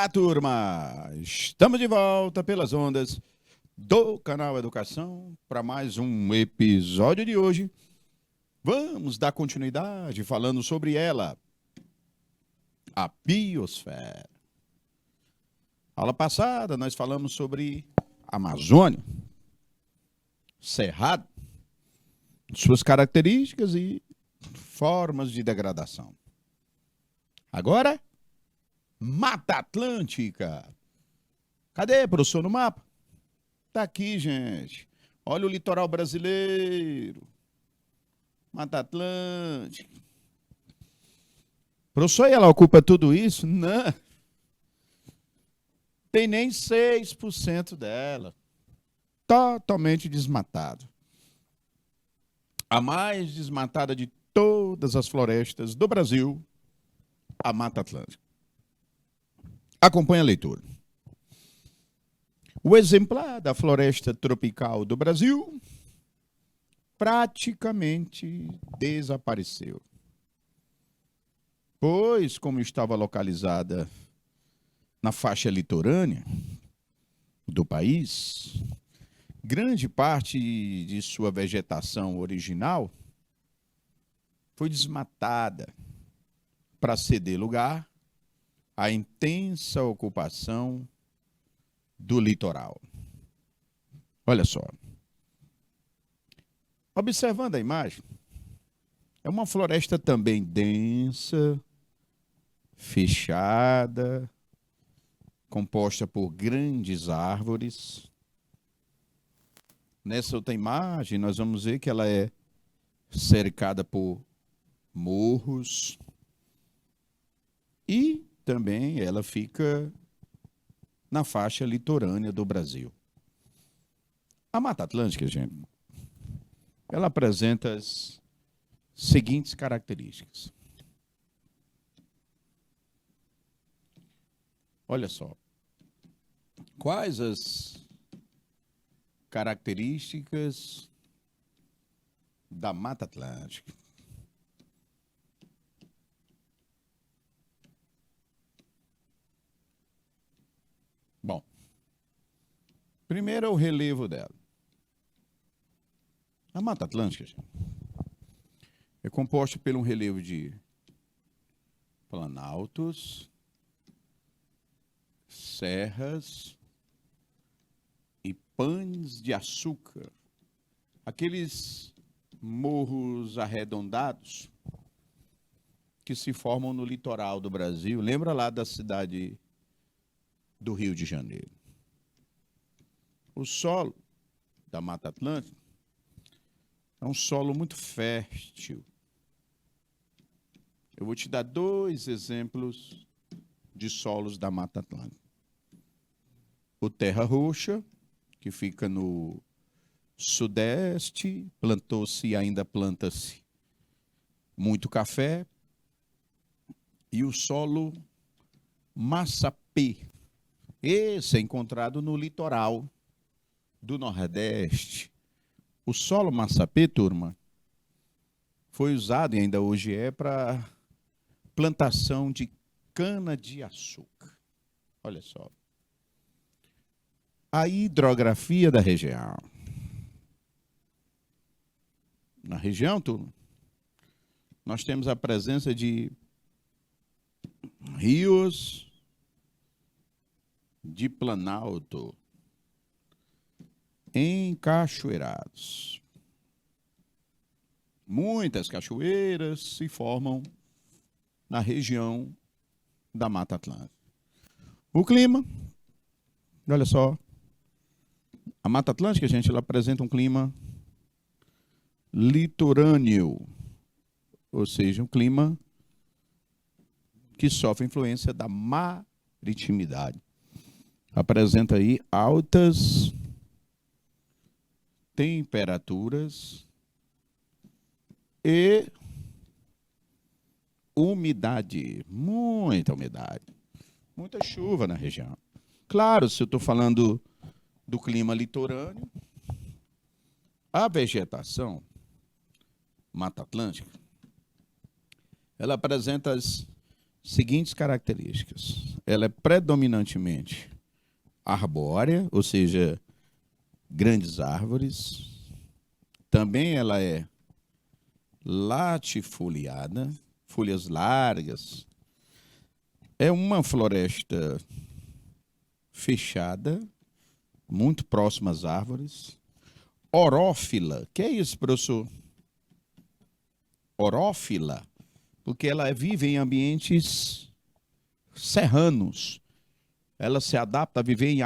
Olá, turma! Estamos de volta pelas ondas do canal Educação para mais um episódio de hoje. Vamos dar continuidade falando sobre ela, a biosfera. Aula passada nós falamos sobre a Amazônia, Cerrado, suas características e formas de degradação. Agora, Mata Atlântica. Cadê, professor, no mapa? Tá aqui, gente. Olha o litoral brasileiro. Mata Atlântica. Professor, e ela ocupa tudo isso? Não. Tem nem 6% dela. Totalmente desmatado. A mais desmatada de todas as florestas do Brasil, a Mata Atlântica. Acompanhe a leitura. O exemplar da floresta tropical do Brasil praticamente desapareceu. Pois, como estava localizada na faixa litorânea do país, grande parte de sua vegetação original foi desmatada para ceder lugar à intensa ocupação do litoral. Olha só. Observando a imagem, é uma floresta também densa, fechada, composta por grandes árvores. Nessa outra imagem, nós vamos ver que ela é cercada por morros e também ela fica na faixa litorânea do Brasil. A Mata Atlântica, gente, ela apresenta as seguintes características. Olha só. Quais as características da Mata Atlântica? Bom, primeiro é o relevo dela. A Mata Atlântica, gente, é composta por um relevo de planaltos, serras e panes de açúcar. Aqueles morros arredondados que se formam no litoral do Brasil. Lembra lá da cidade do Rio de Janeiro. O solo da Mata Atlântica é um solo muito fértil. Eu vou te dar dois exemplos de solos da Mata Atlântica. O terra roxa, que fica no sudeste, plantou-se e ainda planta-se muito café. E o solo massapê. Esse é encontrado no litoral do Nordeste. O solo massapê, turma, foi usado e ainda hoje é para plantação de cana-de-açúcar. Olha só. A hidrografia da região. Na região, turma, nós temos a presença de rios de planalto encachoeirados. Muitas cachoeiras se formam na região da Mata Atlântica. O clima, olha só, a Mata Atlântica, gente, ela apresenta um clima litorâneo, ou seja, um clima que sofre influência da maritimidade. Apresenta aí altas temperaturas e umidade, muita umidade, muita chuva na região. Claro, se eu estou falando do clima litorâneo, a vegetação Mata Atlântica, ela apresenta as seguintes características. Ela é predominantemente arbórea, ou seja, grandes árvores. Também ela é latifoliada, folhas largas. É uma floresta fechada, muito próxima às árvores. Orófila. Que é isso, professor? Orófila, porque ela vive em ambientes serranos. Ela se adapta a viver em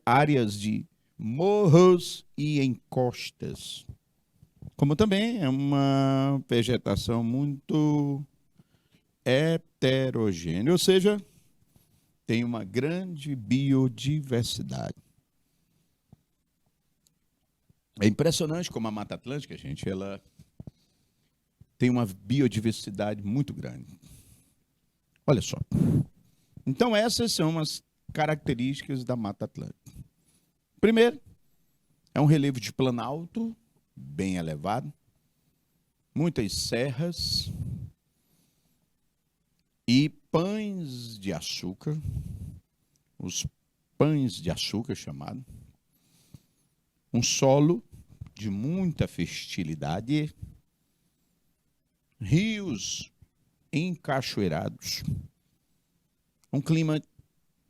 áreas de morros e encostas. Como também é uma vegetação muito heterogênea, ou seja, tem uma grande biodiversidade. É impressionante como a Mata Atlântica, gente, ela tem uma biodiversidade muito grande. Olha só. Então, essas são as características da Mata Atlântica. Primeiro, é um relevo de planalto, bem elevado, muitas serras e pães de açúcar, os pães de açúcar chamado, um solo de muita fertilidade, rios encachoeirados, um clima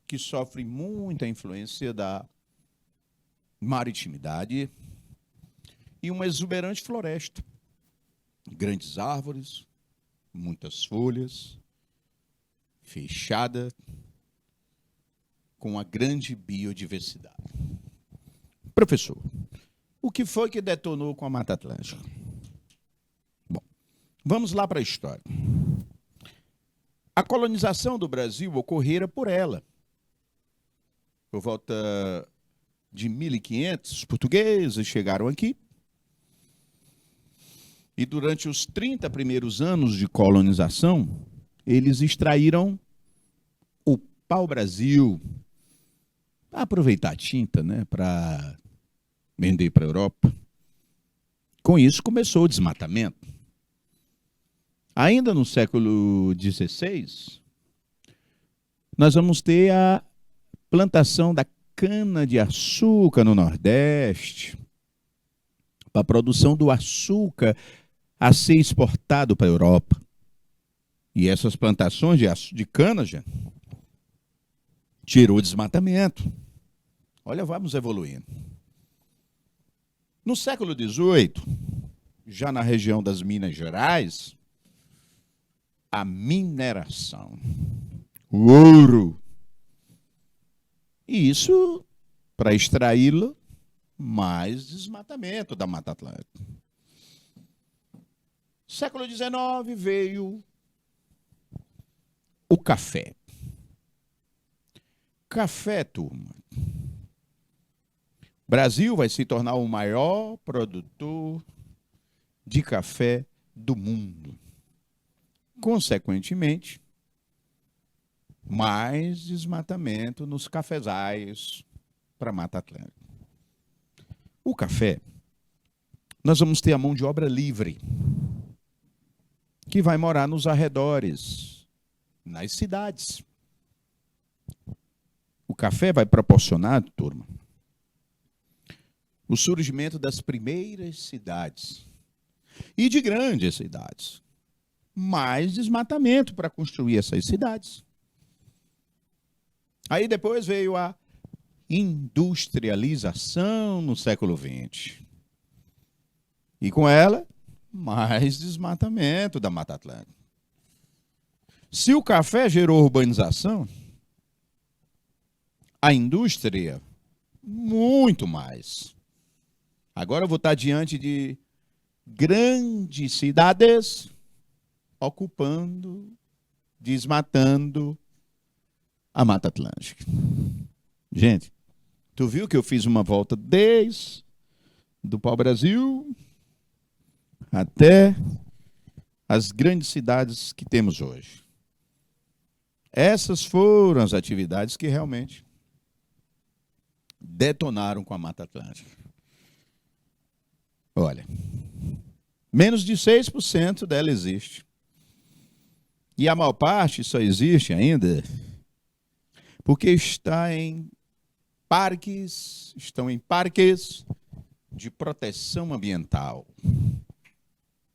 que sofre muita influência da maritimidade e uma exuberante floresta, grandes árvores, muitas folhas, fechada, com uma grande biodiversidade. Professor, o que foi que detonou com a Mata Atlântica? Bom, vamos lá para a história. A colonização do Brasil ocorrera por ela. Por volta de 1500, os portugueses chegaram aqui. E durante os 30 primeiros anos de colonização, eles extraíram o pau-brasil para aproveitar a tinta, né, para vender para a Europa. Com isso começou o desmatamento. Ainda no século XVI, nós vamos ter a plantação da cana-de-açúcar no Nordeste, para a produção do açúcar a ser exportado para a Europa. E essas plantações de cana, gente, tirou o desmatamento. Olha, vamos evoluindo. No século XVIII, já na região das Minas Gerais, a mineração, o ouro. E isso, para extraí-lo, mais desmatamento da Mata Atlântica. Século XIX veio o café. Café, turma. O Brasil vai se tornar o maior produtor de café do mundo. Consequentemente, mais desmatamento nos cafezais para a Mata Atlântica. O café, nós vamos ter a mão de obra livre, que vai morar nos arredores, nas cidades. O café vai proporcionar, turma, o surgimento das primeiras cidades e de grandes cidades. Mais desmatamento para construir essas cidades. Aí depois veio a industrialização no século XX. E com ela, mais desmatamento da Mata Atlântica. Se o café gerou urbanização, a indústria, muito mais. Agora eu vou estar diante de grandes cidades ocupando, desmatando a Mata Atlântica. Gente, tu viu que eu fiz uma volta desde do pau-brasil até as grandes cidades que temos hoje. Essas foram as atividades que realmente detonaram com a Mata Atlântica. Olha, menos de 6% dela existe. E a maior parte só existe ainda porque estão em parques de proteção ambiental.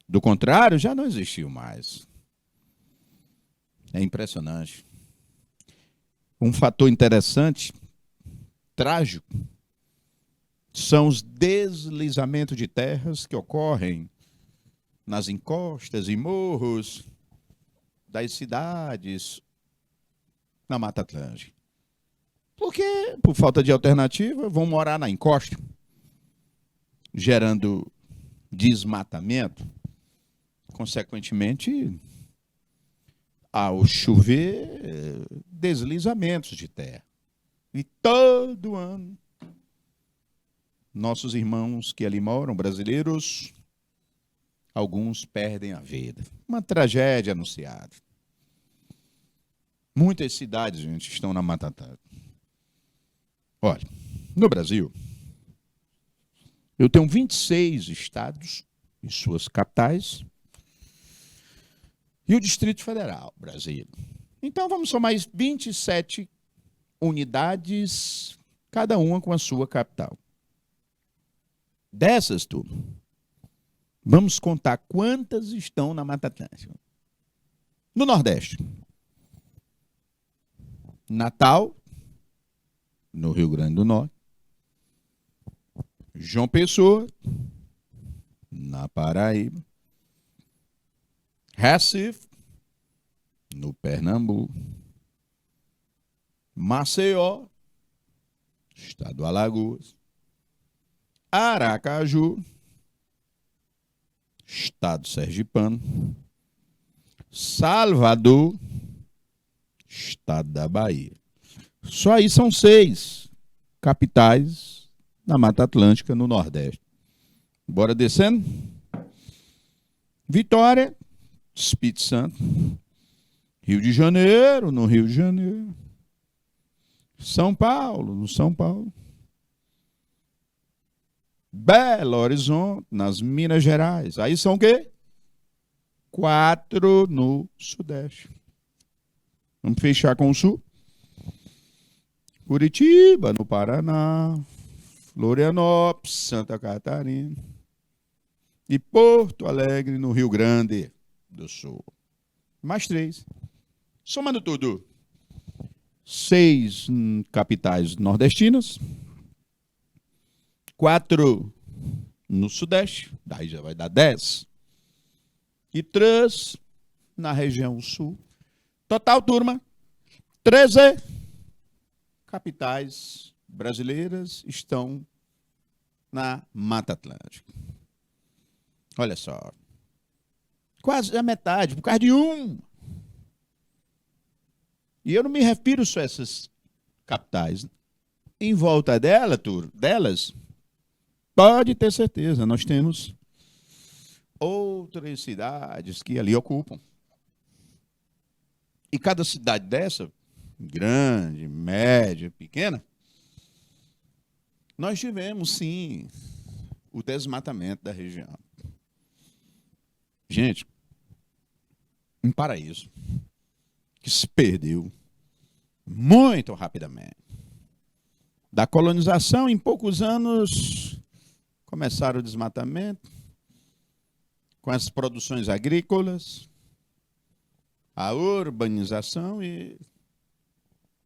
Do contrário, já não existiu mais. É impressionante. Um fator interessante, trágico, são os deslizamentos de terras que ocorrem nas encostas e morros das cidades na Mata Atlântica. Porque, por falta de alternativa, vão morar na encosta, gerando desmatamento. Consequentemente, ao chover, deslizamentos de terra. E todo ano, nossos irmãos que ali moram, brasileiros, alguns perdem a vida. Uma tragédia anunciada. Muitas cidades, gente, estão na Mata Atlântica. Olha, no Brasil, eu tenho 26 estados e suas capitais e o Distrito Federal, Brasília. Então, vamos somar 27 unidades, cada uma com a sua capital. Dessas, turma, vamos contar quantas estão na Mata Atlântica. No Nordeste, Natal, no Rio Grande do Norte, João Pessoa, na Paraíba, Recife, no Pernambuco, Maceió, estado do Alagoas, Aracaju, estado sergipano, Salvador, estado da Bahia. Só aí são 6 capitais na Mata Atlântica, no Nordeste. Bora descendo? Vitória, Espírito Santo, Rio de Janeiro, no Rio de Janeiro, São Paulo, no São Paulo, Belo Horizonte, nas Minas Gerais. Aí são o quê? 4 no Sudeste. Vamos fechar com o Sul. Curitiba, no Paraná, Florianópolis, Santa Catarina e Porto Alegre, no Rio Grande do Sul. Mais 3. Somando tudo, 6 capitais nordestinas, 4 no Sudeste, daí já vai dar 10, e 3 na região Sul. Total, turma, 13 capitais brasileiras estão na Mata Atlântica. Olha só, quase a metade, por causa de um. E eu não me refiro só a essas capitais. Em volta delas, pode ter certeza, nós temos outras cidades que ali ocupam. E cada cidade dessa, grande, média, pequena, nós tivemos, sim, o desmatamento da região. Gente, um paraíso que se perdeu muito rapidamente. Da colonização, em poucos anos, começaram o desmatamento, com as produções agrícolas, a urbanização e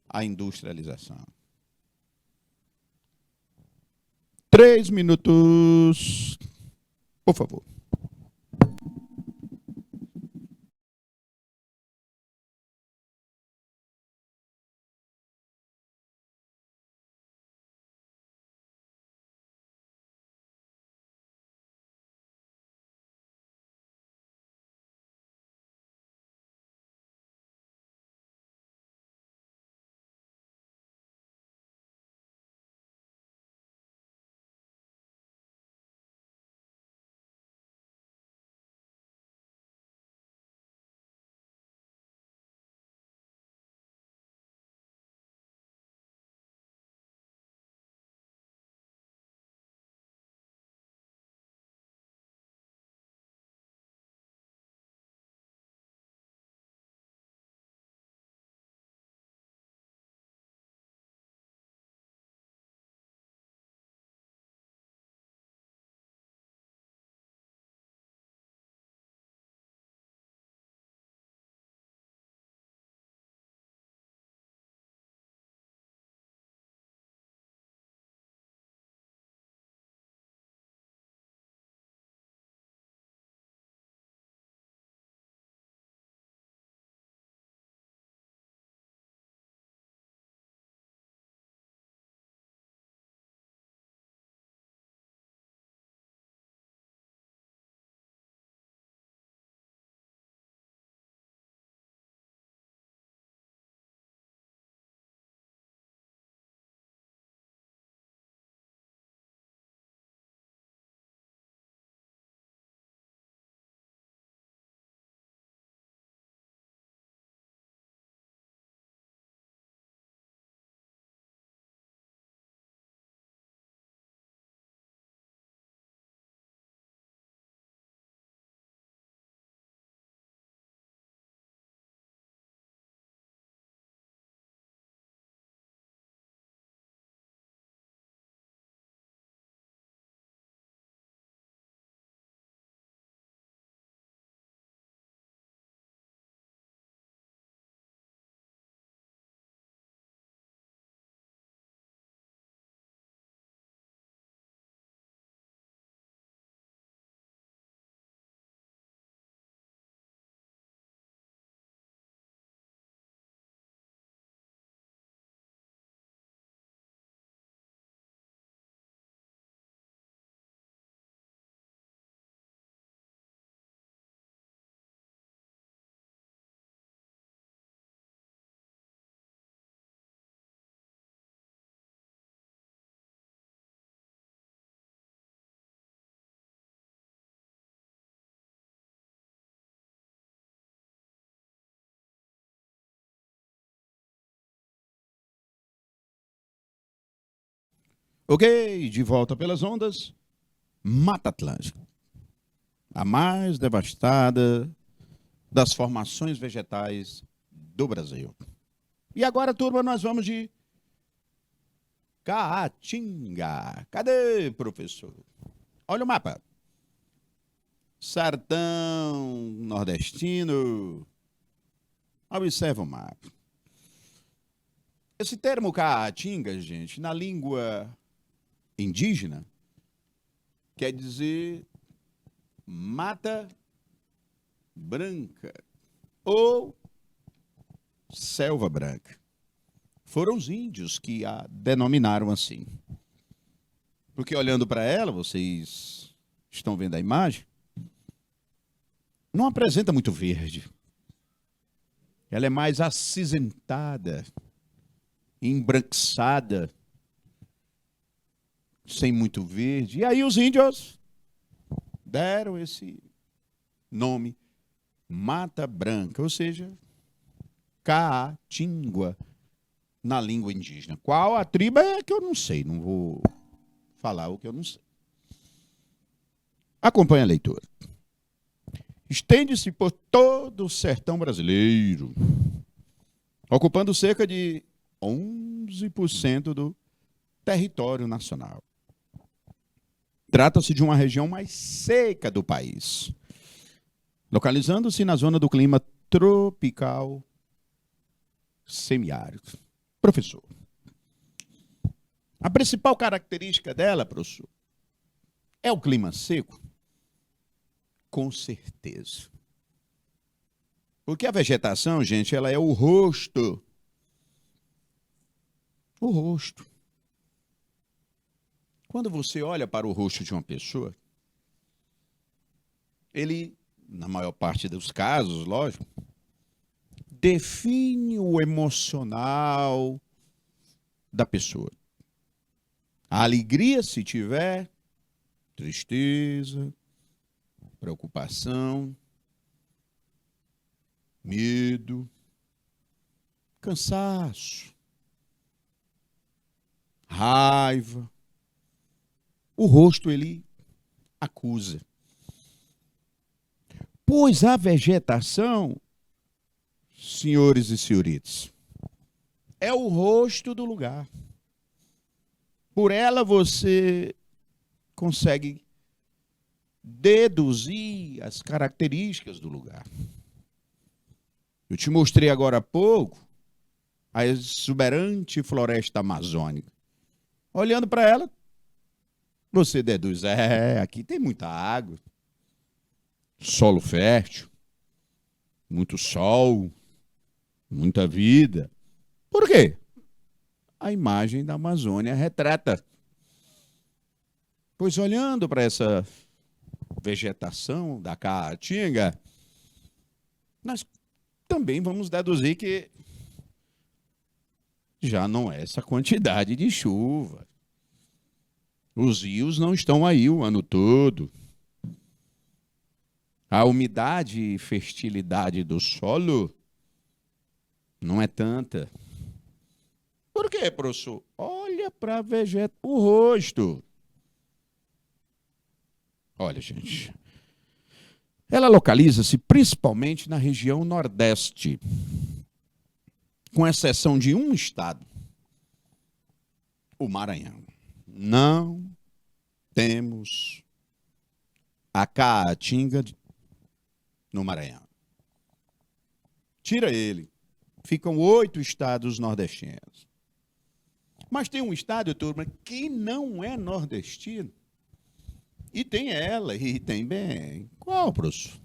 a industrialização. 3 minutos, por favor. Ok, de volta pelas ondas, Mata Atlântica, a mais devastada das formações vegetais do Brasil. E agora, turma, nós vamos de Caatinga. Cadê, professor? Olha o mapa. Sertão nordestino. Observa o mapa. Esse termo Caatinga, gente, na língua indígena, quer dizer mata branca ou selva branca. Foram os índios que a denominaram assim. Porque olhando para ela, vocês estão vendo a imagem, não apresenta muito verde. Ela é mais acinzentada, embranquiçada, sem muito verde. E aí os índios deram esse nome, Mata Branca, ou seja, Caatinga, na língua indígena. Qual a tribo é que eu não sei, não vou falar o que eu não sei. Acompanhe a leitura. Estende-se por todo o sertão brasileiro, ocupando cerca de 11% do território nacional. Trata-se de uma região mais seca do país, localizando-se na zona do clima tropical semiárido. Professor, a principal característica dela, professor, é o clima seco? Com certeza. Porque a vegetação, gente, ela é o rosto. O rosto. Quando você olha para o rosto de uma pessoa, ele, na maior parte dos casos, lógico, define o emocional da pessoa. A alegria, se tiver, tristeza, preocupação, medo, cansaço, raiva. O rosto, ele acusa. Pois a vegetação, senhores e senhoritas, é o rosto do lugar. Por ela você consegue deduzir as características do lugar. Eu te mostrei agora há pouco a exuberante floresta amazônica. Olhando para ela, você deduz, aqui tem muita água, solo fértil, muito sol, muita vida. Por quê? A imagem da Amazônia retrata. Pois olhando para essa vegetação da Caatinga, nós também vamos deduzir que já não é essa quantidade de chuva. Os rios não estão aí o ano todo. A umidade e fertilidade do solo não é tanta. Por quê, professor? Olha para o rosto. Olha, gente. Ela localiza-se principalmente na região Nordeste, com exceção de um estado, o Maranhão. Não temos a Caatinga no Maranhão. Tira ele. Ficam 8 estados nordestinos. Mas tem um estado, turma, que não é nordestino. E tem ela, e tem bem. Qual, professor?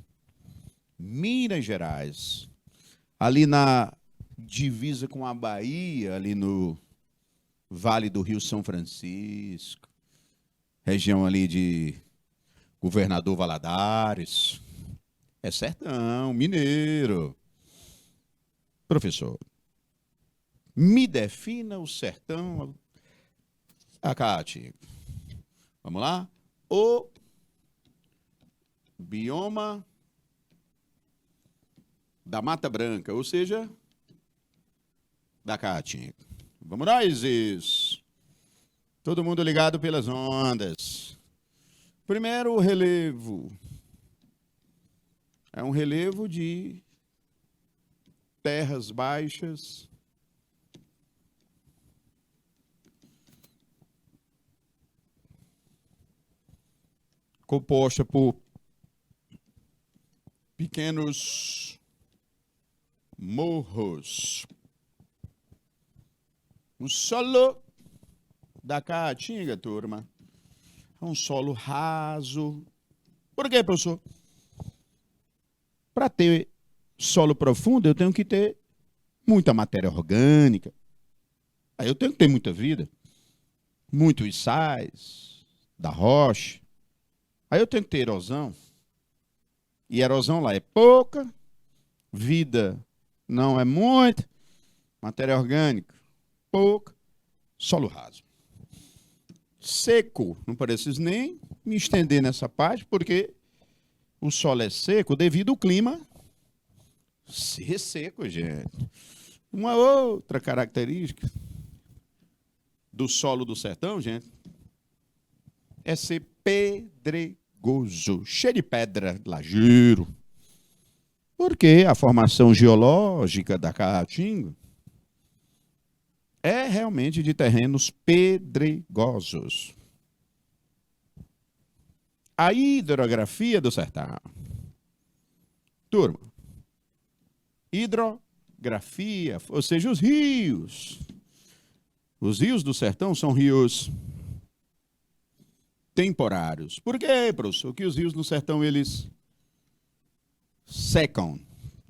Minas Gerais. Ali na divisa com a Bahia, ali no Vale do Rio São Francisco. Região ali de Governador Valadares. É sertão, mineiro. Professor, me defina o sertão Caatinga. Vamos lá? O bioma da Mata Branca, ou seja, da Caatinga. Vamos lá, Isis. Todo mundo ligado pelas ondas. Primeiro, o relevo. É um relevo de terras baixas, composta por pequenos morros. O solo da Caatinga, turma, é um solo raso. Por quê, professor? Para ter solo profundo, eu tenho que ter muita matéria orgânica. Aí eu tenho que ter muita vida. Muitos sais da rocha. Aí eu tenho que ter erosão. E a erosão lá é pouca, vida não é muita, matéria orgânica pouca, solo raso. Seco, não preciso nem me estender nessa parte, porque o solo é seco devido ao clima ser seco, gente. Uma outra característica do solo do sertão, gente, é ser pedregoso, cheio de pedra, lajeiro. Porque a formação geológica da Caatinga é realmente de terrenos pedregosos. A hidrografia do sertão. Turma, hidrografia, ou seja, os rios. Os rios do sertão são rios temporários. Por quê, professor? Que os rios no sertão, eles secam.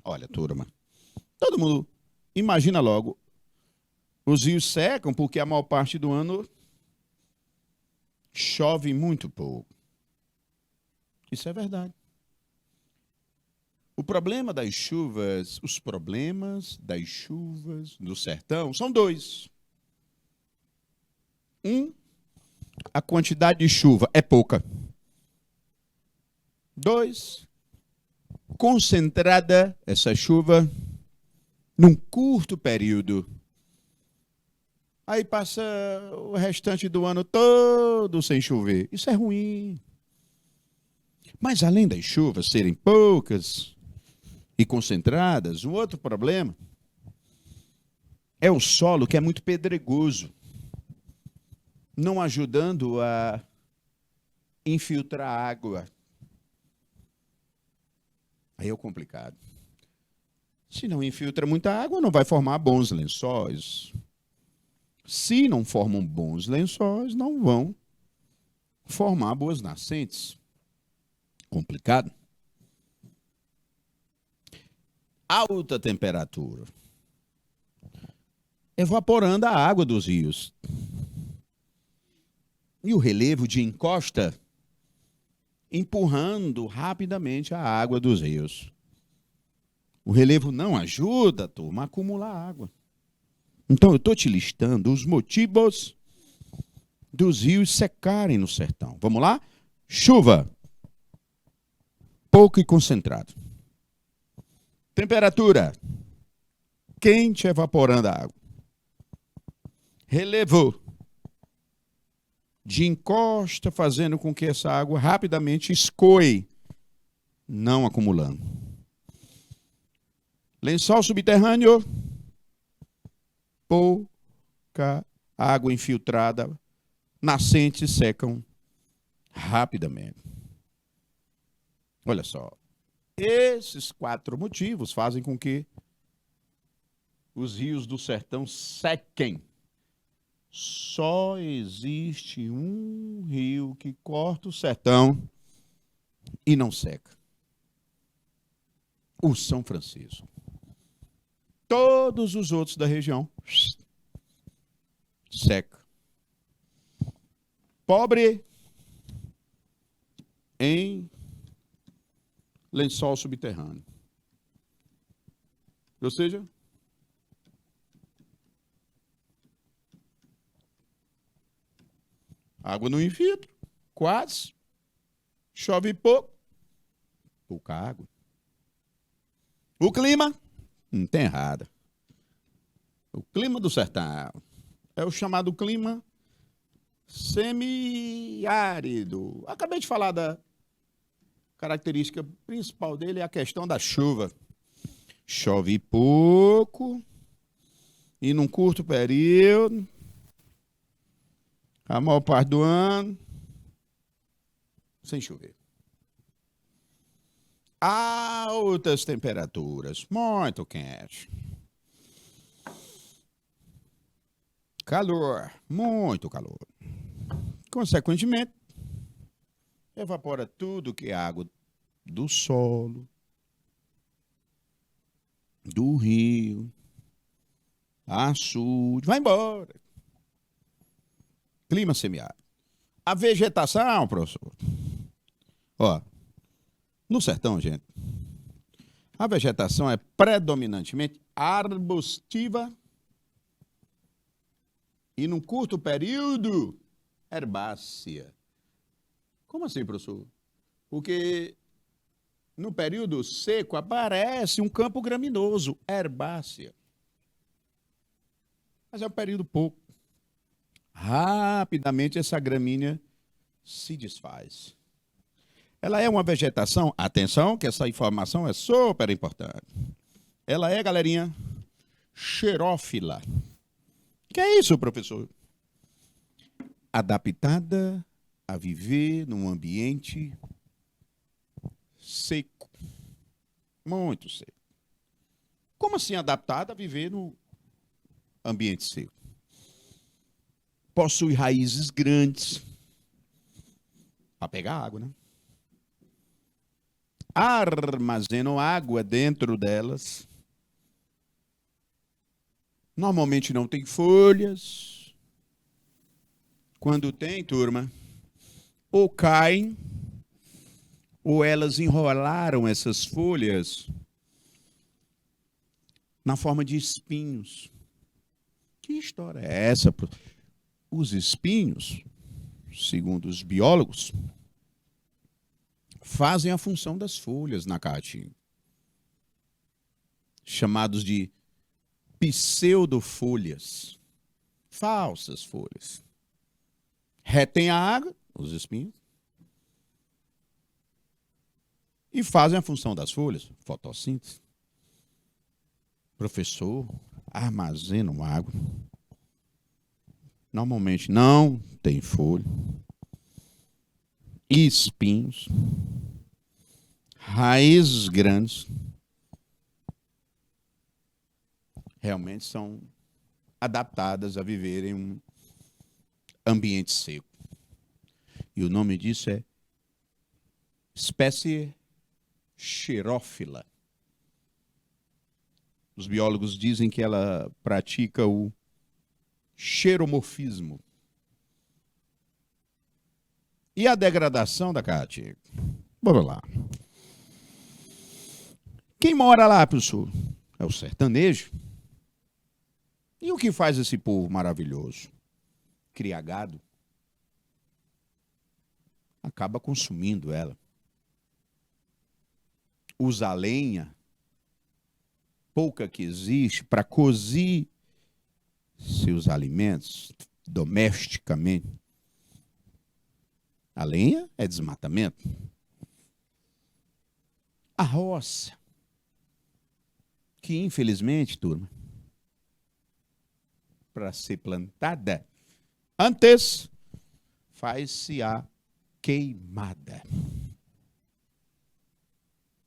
Olha, turma, todo mundo imagina logo, os rios secam porque a maior parte do ano chove muito pouco. Isso é verdade. O problema das chuvas, os problemas das chuvas do sertão são dois. Um, a quantidade de chuva é pouca. Dois, concentrada essa chuva num curto período. Aí passa o restante do ano todo sem chover. Isso é ruim. Mas além das chuvas serem poucas e concentradas, um outro problema é o solo que é muito pedregoso, não ajudando a infiltrar água. Aí é complicado. Se não infiltra muita água, não vai formar bons lençóis. Se não formam bons lençóis, não vão formar boas nascentes. Complicado. Alta temperatura. Evaporando a água dos rios. E o relevo de encosta empurrando rapidamente a água dos rios. O relevo não ajuda, turma, a acumular água. Então, eu estou te listando os motivos dos rios secarem no sertão. Vamos lá? Chuva. Pouco e concentrado. Temperatura. Quente evaporando a água. Relevo. De encosta fazendo com que essa água rapidamente escoe, não acumulando. Lençol subterrâneo. Pouca água infiltrada, nascentes secam rapidamente. Olha só, esses 4 motivos fazem com que os rios do sertão sequem. Só existe um rio que corta o sertão e não seca. O São Francisco. Todos os outros da região seca. Pobre em lençol subterrâneo. Ou seja, água não infiltra, quase. Chove pouco, pouca água. O clima, não tem errado. O clima do sertão é o chamado clima Semiárido. Acabei de falar da característica principal dele, é a questão da chuva. Chove pouco e num curto período, a maior parte do ano, sem chover. Altas temperaturas, muito quente. Calor, muito calor. Consequentemente, evapora tudo que é água do solo, do rio, açude, vai embora. Clima semiárido. A vegetação, professor. Ó, no sertão, gente, a vegetação é predominantemente arbustiva e, num curto período, herbácea. Como assim, professor? Porque no período seco aparece um campo graminoso, herbácea. Mas é um período pouco. Rapidamente essa gramínea se desfaz. Ela é uma vegetação, atenção que essa informação é super importante. Ela é, galerinha, xerófila. Que é isso, professor? Adaptada a viver num ambiente seco. Muito seco. Como assim adaptada a viver no ambiente seco? Possui raízes grandes para pegar água, né? Armazenam água dentro delas. Normalmente não tem folhas. Quando tem, turma, ou caem, ou elas enrolaram essas folhas na forma de espinhos. Que história é essa? Os espinhos, segundo os biólogos, fazem a função das folhas na caatinga, chamados de pseudofolhas, falsas folhas. Retém a água, os espinhos, e fazem a função das folhas, fotossíntese. Professor, armazenam água. Normalmente não tem folha, espinhos, raízes grandes. Realmente são adaptadas a viver em um ambiente seco. E o nome disso é espécie xerófila. Os biólogos dizem que ela pratica o xeromorfismo. E a degradação da caatinga? Bora lá. Quem mora lá, professor? É o sertanejo. E o que faz esse povo maravilhoso? Cria gado. Acaba consumindo ela. Usa a lenha, pouca que existe, para cozir seus alimentos domesticamente. A lenha é desmatamento. A roça, que infelizmente, turma, para ser plantada, antes faz-se a queimada.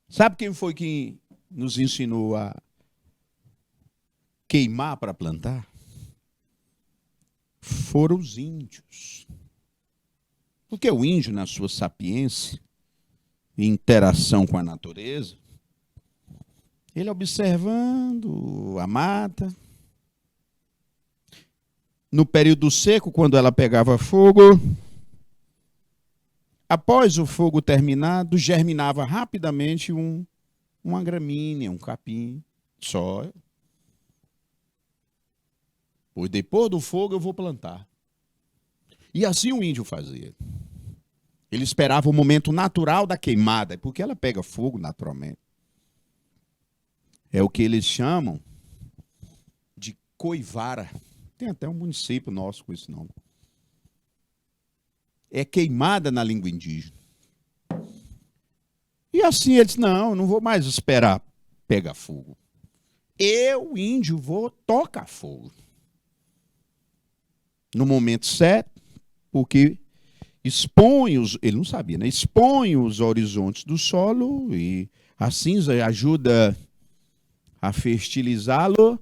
Sabe quem foi que nos ensinou a queimar para plantar? Foram os índios. Porque o índio, na sua sapiência e interação com a natureza, ele observando a mata, no período seco, quando ela pegava fogo, após o fogo terminado, germinava rapidamente uma gramínea, um capim, só. Pois depois do fogo eu vou plantar. E assim o índio fazia. Ele esperava o momento natural da queimada, porque ela pega fogo naturalmente. É o que eles chamam de coivara. Tem até um município nosso com esse nome. é queimada na língua indígena. E assim ele disse, não vou mais esperar pegar fogo. Eu, índio, vou tocar fogo. No momento certo, porque ele não sabia, né? Expõe os horizontes do solo e a cinza ajuda a fertilizá-lo,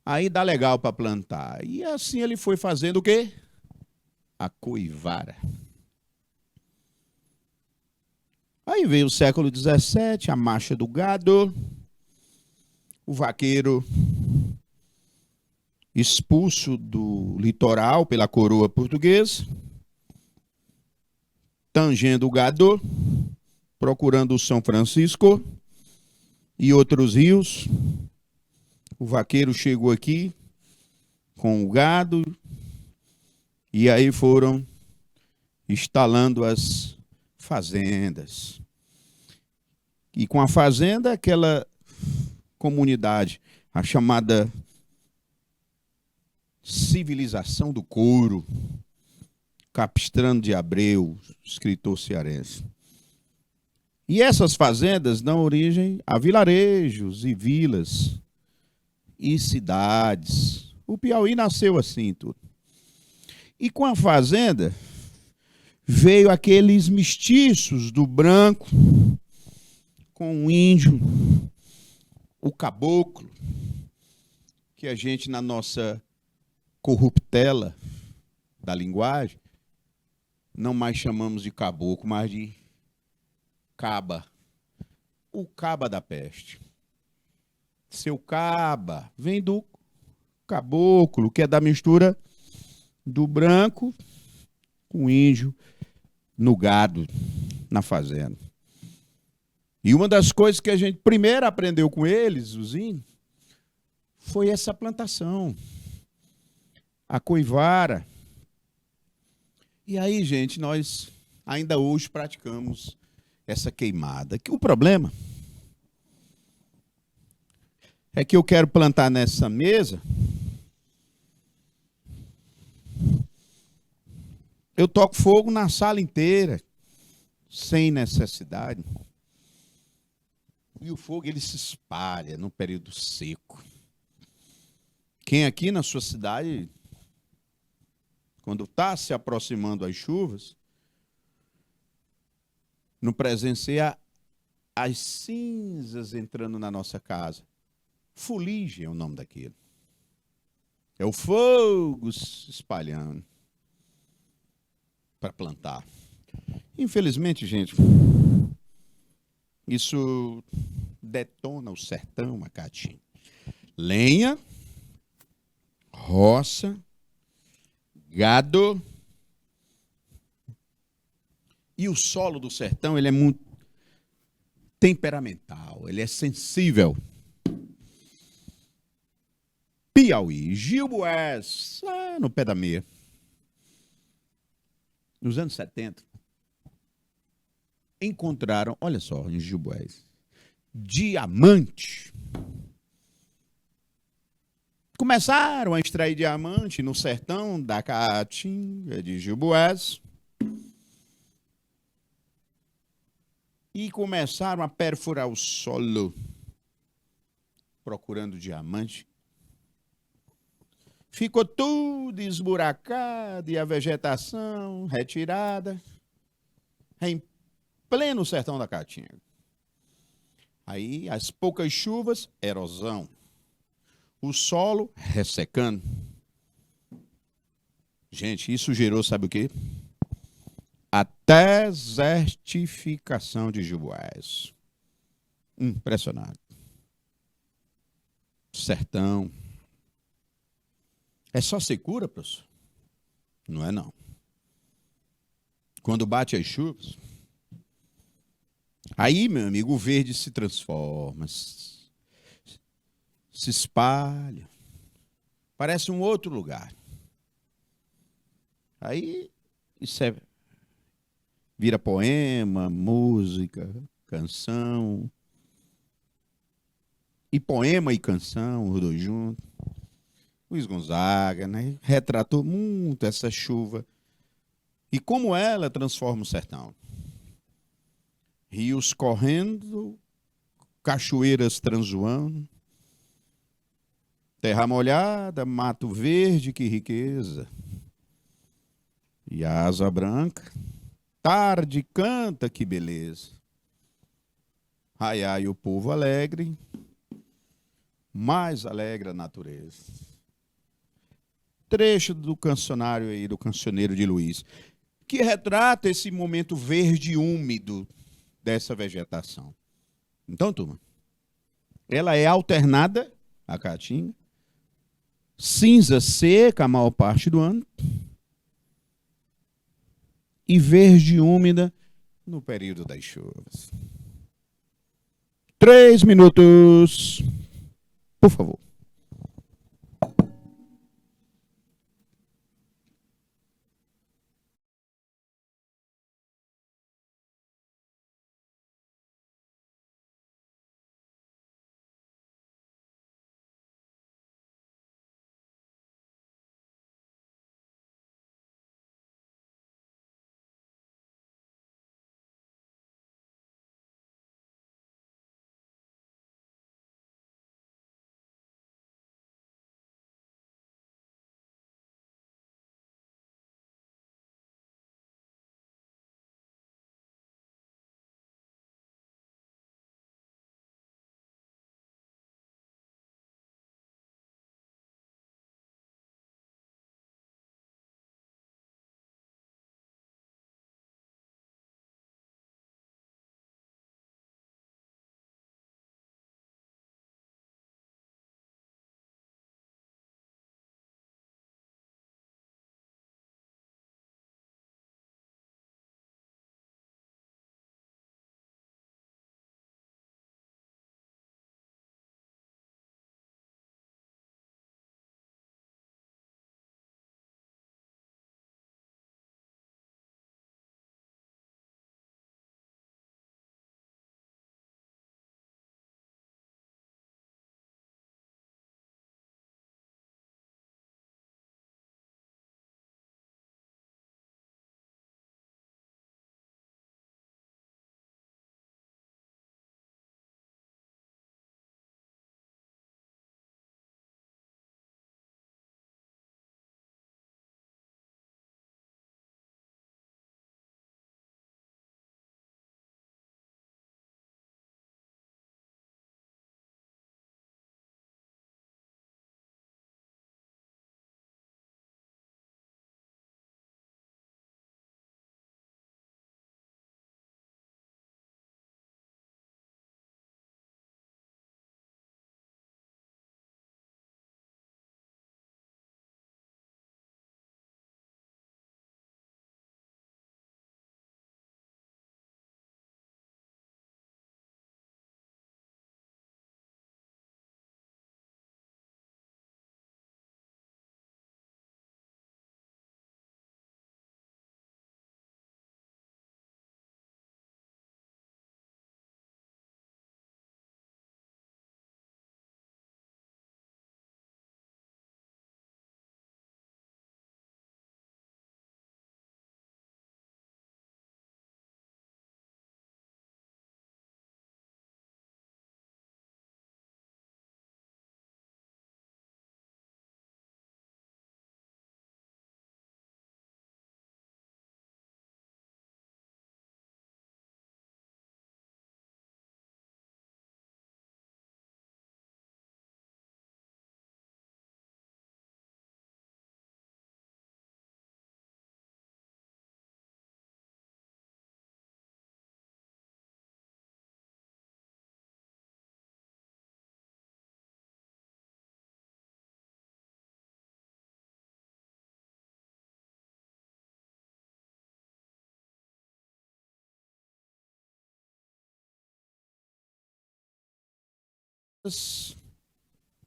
aí dá legal para plantar. E assim ele foi fazendo o quê? A coivara. Aí veio o século XVII, a marcha do gado, o vaqueiro expulso do litoral pela coroa portuguesa, tangendo o gado, procurando o São Francisco e outros rios. O vaqueiro chegou aqui com o gado e aí foram instalando as fazendas. E com a fazenda, aquela comunidade, a chamada civilização do couro, Capistrano de Abreu, escritor cearense. E essas fazendas dão origem a vilarejos e vilas e cidades. O Piauí nasceu assim, tudo. E com a fazenda veio aqueles mestiços do branco com o índio, o caboclo, que a gente na nossa corruptela da linguagem não mais chamamos de caboclo, mas de caba. O caba da peste. Seu caba vem do caboclo, que é da mistura do branco com o índio no gado, na fazenda. E uma das coisas que a gente primeiro aprendeu com eles, os índios, foi essa plantação, a coivara. E aí, gente, nós ainda hoje praticamos essa queimada. O problema é que eu quero plantar nessa mesa, eu toco fogo na sala inteira, sem necessidade. E o fogo, ele se espalha no período seco. Quem aqui na sua cidade, quando está se aproximando as chuvas, não presencia as cinzas entrando na nossa casa. Fuligem é o nome daquilo. É o fogo se espalhando para plantar. Infelizmente, gente, isso detona o sertão, Macatinho. Lenha, roça, gado. E o solo do sertão, ele é muito temperamental, ele é sensível. Piauí, Gilboés, no pé da meia. Nos anos 70, encontraram, olha só, em Gilboés, diamante. Começaram a extrair diamante no sertão da Caatinga de Gilboés. E começaram a perfurar o solo, procurando diamante. Ficou tudo esburacado e a vegetação retirada em pleno sertão da Caatinga. Aí, as poucas chuvas, erosão. O solo ressecando. Gente, isso gerou, sabe o quê? A desertificação de Gilboés. Impressionante. Sertão. É só secura, professor? Não é, não. Quando bate as chuvas, aí, meu amigo, o verde se transforma, se espalha, parece um outro lugar. Aí, isso vira poema, música, canção. E poema e canção, os dois juntos. Luiz Gonzaga, né, retratou muito essa chuva E como ela transforma o sertão. Rios correndo, cachoeiras transuando, terra molhada, mato verde, que riqueza. E a asa branca, tarde canta, que beleza. Ai, ai, o povo alegre, mais alegre a natureza. Trecho do cancionário aí, do Cancioneiro de Luiz, que retrata esse momento verde e úmido dessa vegetação. Então, turma, ela é alternada, a caatinga, cinza seca a maior parte do ano, e verde e úmida no período das chuvas. 3 minutos, por favor.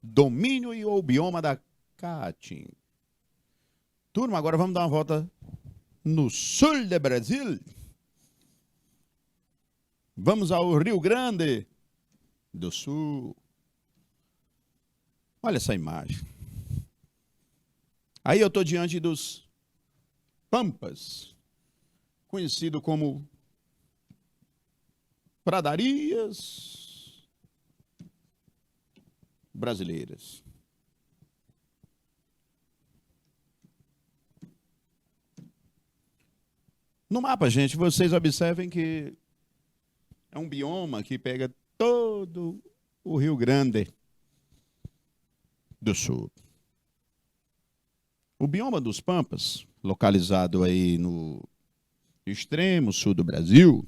Domínio e o bioma da Caatinga. Turma, agora vamos dar uma volta no sul do Brasil. Vamos ao Rio Grande do Sul. Olha essa imagem. Aí eu estou diante dos Pampas conhecido como pradarias brasileiras. No mapa, gente, vocês observem que é um bioma que pega todo o Rio Grande do Sul. O bioma dos Pampas, localizado aí no extremo sul do Brasil,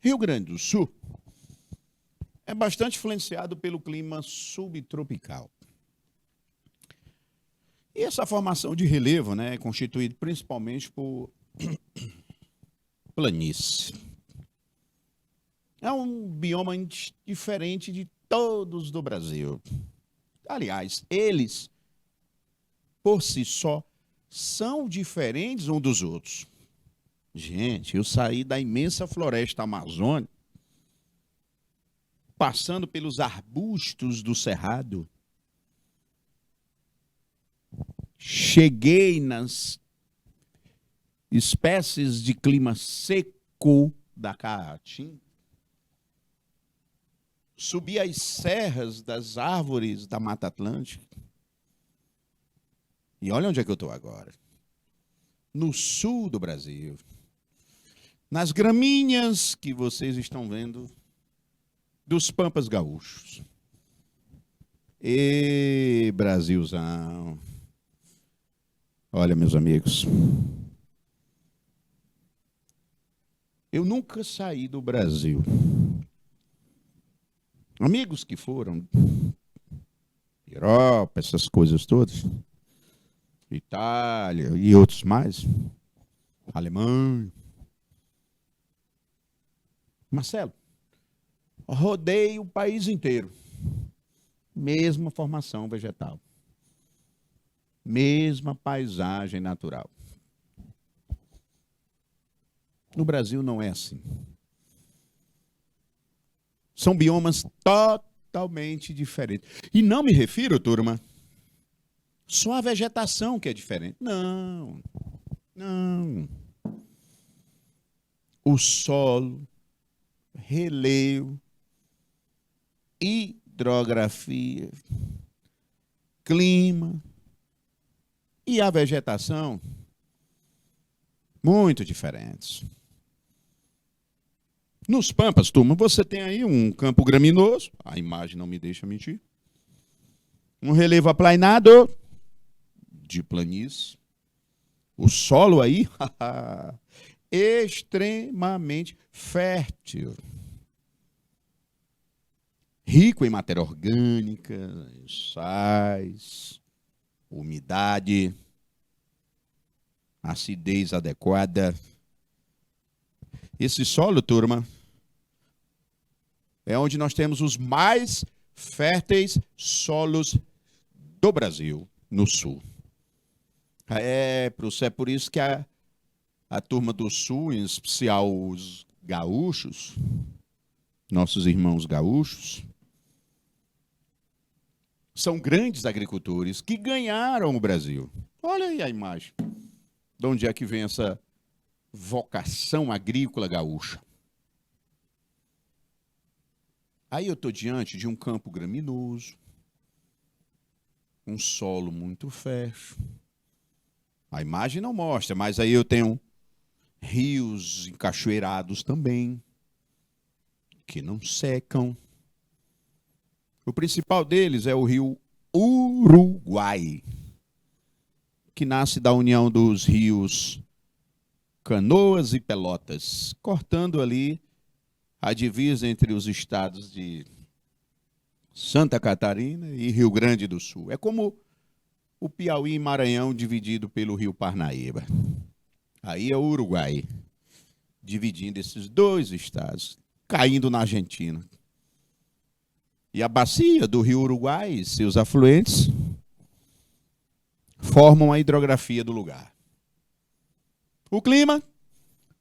Rio Grande do Sul, é bastante influenciado pelo clima subtropical. E essa formação de relevo, né, é constituída principalmente por planície. É um bioma diferente de todos do Brasil. Aliás, eles, por si só, são diferentes uns dos outros. Gente, eu saí da imensa floresta amazônica, passando pelos arbustos do Cerrado, cheguei nas espécies de clima seco da Caatinga, subi as serras das árvores da Mata Atlântica, e olha onde é que eu estou agora. No sul do Brasil, nas gramíneas que vocês estão vendo dos Pampas Gaúchos. E Brasilzão. Olha, meus amigos, eu nunca saí do Brasil. Amigos que foram, Europa, essas coisas todas, Itália e outros mais, Alemanha. Marcelo, rodei o país inteiro. Mesma formação vegetal. Mesma paisagem natural. No Brasil não é assim. São biomas totalmente diferentes. E não me refiro, turma, só à vegetação que é diferente. Não, não. O solo, relevo, hidrografia, clima e a vegetação, muito diferentes. Nos Pampas, turma, você tem aí um campo graminoso, a imagem não me deixa mentir, um relevo aplainado de planície, o solo aí, extremamente fértil, rico em matéria orgânica, sais, umidade, acidez adequada. Esse solo, turma, é onde nós temos os mais férteis solos do Brasil, no sul. É por isso que a turma do sul, em especial os gaúchos, nossos irmãos gaúchos, são grandes agricultores que ganharam o Brasil. Olha aí a imagem. De onde é que vem essa vocação agrícola gaúcha? Aí eu estou diante de um campo graminoso, um solo muito fértil. A imagem não mostra, mas aí eu tenho rios encachoeirados também, que não secam. O principal deles é o rio Uruguai, que nasce da união dos rios Canoas e Pelotas, cortando ali a divisa entre os estados de Santa Catarina e Rio Grande do Sul. É como o Piauí e Maranhão dividido pelo rio Parnaíba. Aí é o Uruguai, dividindo esses dois estados, caindo na Argentina. E a bacia do rio Uruguai e seus afluentes formam a hidrografia do lugar. O clima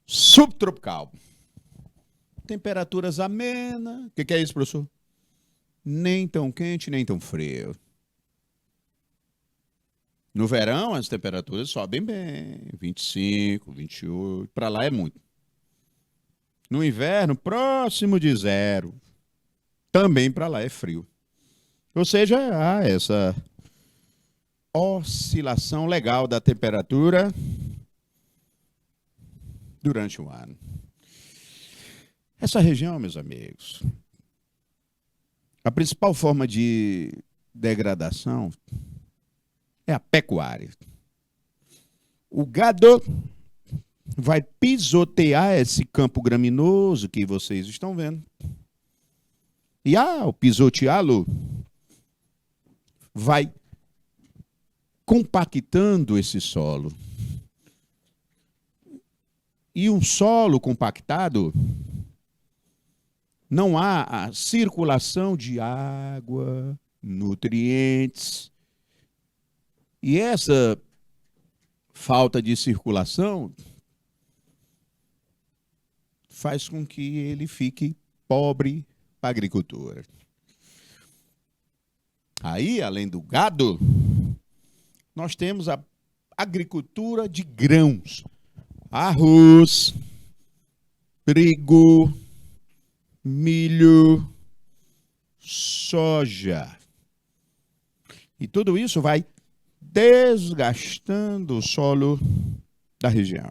subtropical. Temperaturas amenas. O que é isso, professor? Nem tão quente, nem tão frio. No verão, as temperaturas sobem bem, 25, 28, para lá é muito. No inverno, próximo de zero, também para lá é frio. Ou seja, há essa oscilação legal da temperatura durante o ano. Essa região, meus amigos, a principal forma de degradação é a pecuária. O gado vai pisotear esse campo graminoso que vocês estão vendo. E ao pisoteá-lo, vai compactando esse solo. E um solo compactado, não há a circulação de água, nutrientes. E essa falta de circulação faz com que ele fique pobre para a agricultura. Aí, além do gado, nós temos a agricultura de grãos. Arroz, trigo, milho, soja. E tudo isso vai desgastando o solo da região.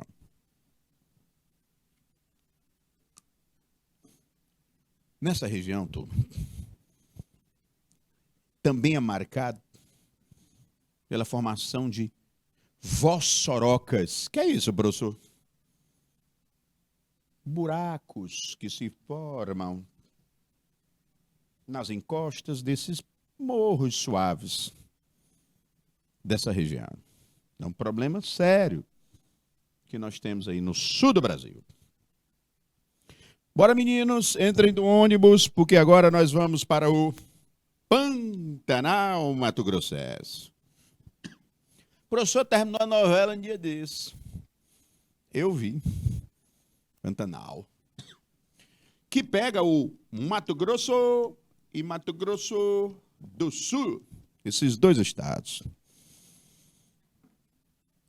Nessa região, turma, também é marcado pela formação de vossorocas. Que é isso, professor? Buracos que se formam nas encostas desses morros suaves dessa região. É um problema sério que nós temos aí no sul do Brasil. Bora, meninos, entrem no ônibus, porque agora nós vamos para o Pantanal Mato Grossense. O professor terminou a novela um dia desse. Eu vi. Pantanal. Que pega o Mato Grosso e Mato Grosso do Sul. Esses dois estados.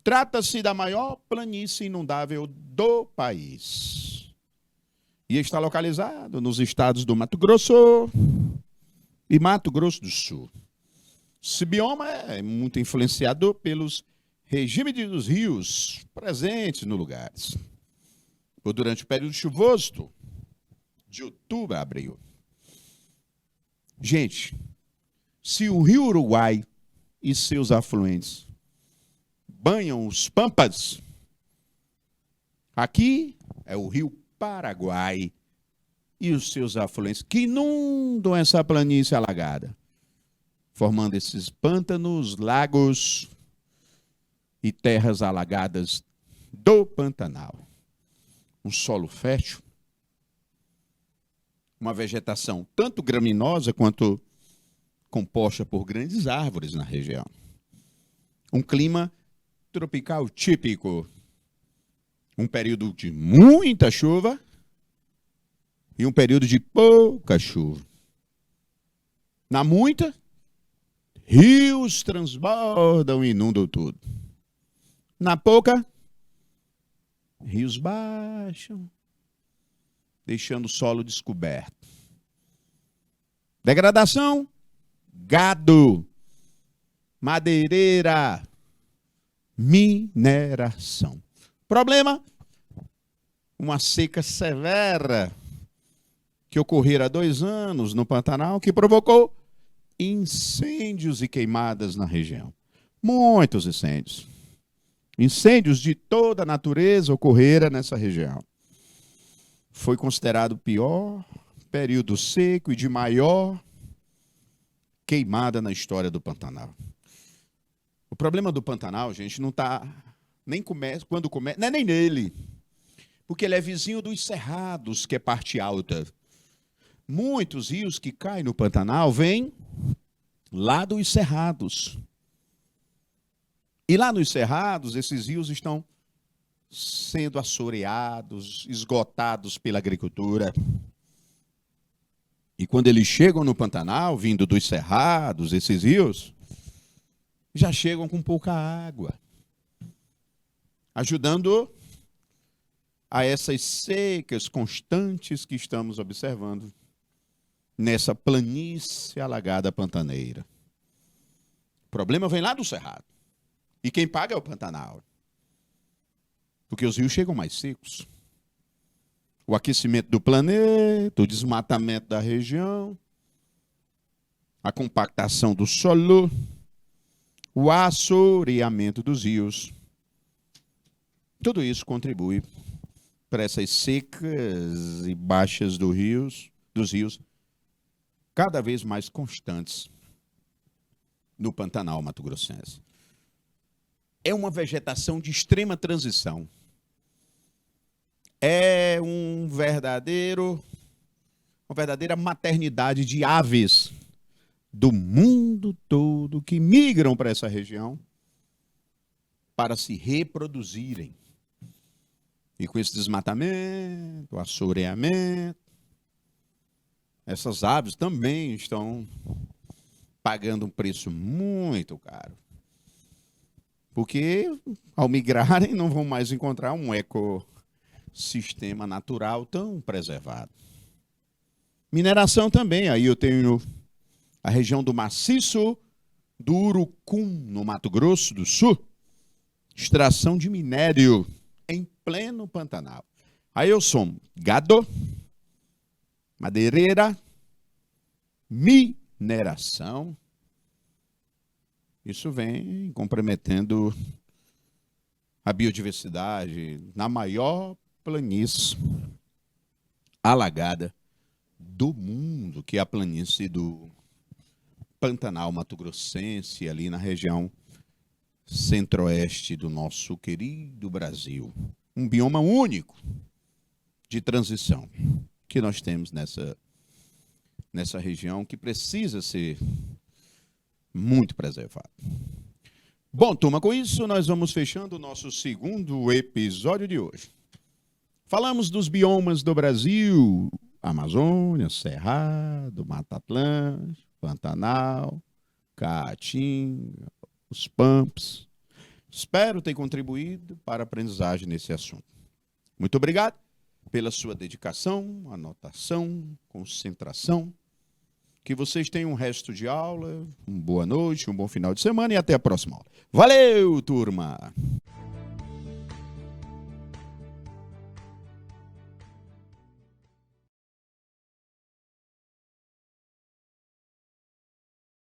Trata-se da maior planície inundável do país. E está localizado nos estados do Mato Grosso e Mato Grosso do Sul. Esse bioma é muito influenciado pelos regimes dos rios presentes no lugar. Durante o período chuvoso, de outubro a abril. Gente, se o rio Uruguai e seus afluentes banham os pampas, aqui é o rio Paraguai e os seus afluentes que inundam essa planície alagada, formando esses pântanos, lagos e terras alagadas do Pantanal. Um solo fértil, uma vegetação tanto graminosa quanto composta por grandes árvores na região. Um clima tropical típico, um período de muita chuva e um período de pouca chuva. Na muita, rios transbordam e inundam tudo. Na pouca, rios baixam, deixando o solo descoberto. Degradação, gado, madeireira, mineração. Problema, uma seca severa que ocorrera há 2 anos no Pantanal, que provocou incêndios e queimadas na região. Muitos incêndios. Incêndios de toda a natureza ocorreram nessa região. Foi considerado o pior período seco e de maior queimada na história do Pantanal. O problema do Pantanal, gente, não está nem quando começa, não é nem nele, porque ele é vizinho dos Cerrados, que é parte alta. Muitos rios que caem no Pantanal vêm lá dos Cerrados. E lá nos Cerrados, esses rios estão sendo assoreados, esgotados pela agricultura. E quando eles chegam no Pantanal, vindo dos Cerrados, esses rios, já chegam com pouca água, ajudando a essas secas constantes que estamos observando nessa planície alagada pantaneira. O problema vem lá do Cerrado. E quem paga é o Pantanal. Porque os rios chegam mais secos. O aquecimento do planeta, o desmatamento da região, a compactação do solo, o assoreamento dos rios. Tudo isso contribui para essas secas e baixas dos rios cada vez mais constantes no Pantanal mato-grossense. É uma vegetação de extrema transição. É uma verdadeira maternidade de aves do mundo todo que migram para essa região para se reproduzirem. E com esse desmatamento, assoreamento, essas aves também estão pagando um preço muito caro. Porque, ao migrarem, não vão mais encontrar um ecossistema natural tão preservado. Mineração também. Aí eu tenho a região do maciço do Urucum, no Mato Grosso do Sul. Extração de minério em pleno Pantanal. Aí eu somo gado, madeireira, mineração. Isso vem comprometendo a biodiversidade na maior planície alagada do mundo, que é a planície do Pantanal mato-grossense, ali na região centro-oeste do nosso querido Brasil. Um bioma único de transição que nós temos nessa região, que precisa ser muito preservado. Bom, turma, com isso nós vamos fechando o nosso segundo episódio de hoje. Falamos dos biomas do Brasil: Amazônia, Cerrado, Mata Atlântica, Pantanal, Caatinga, os Pampas. Espero ter contribuído para a aprendizagem nesse assunto. Muito obrigado pela sua dedicação, anotação, concentração. Que vocês tenham um resto de aula, uma boa noite, um bom final de semana e até a próxima aula. Valeu, turma!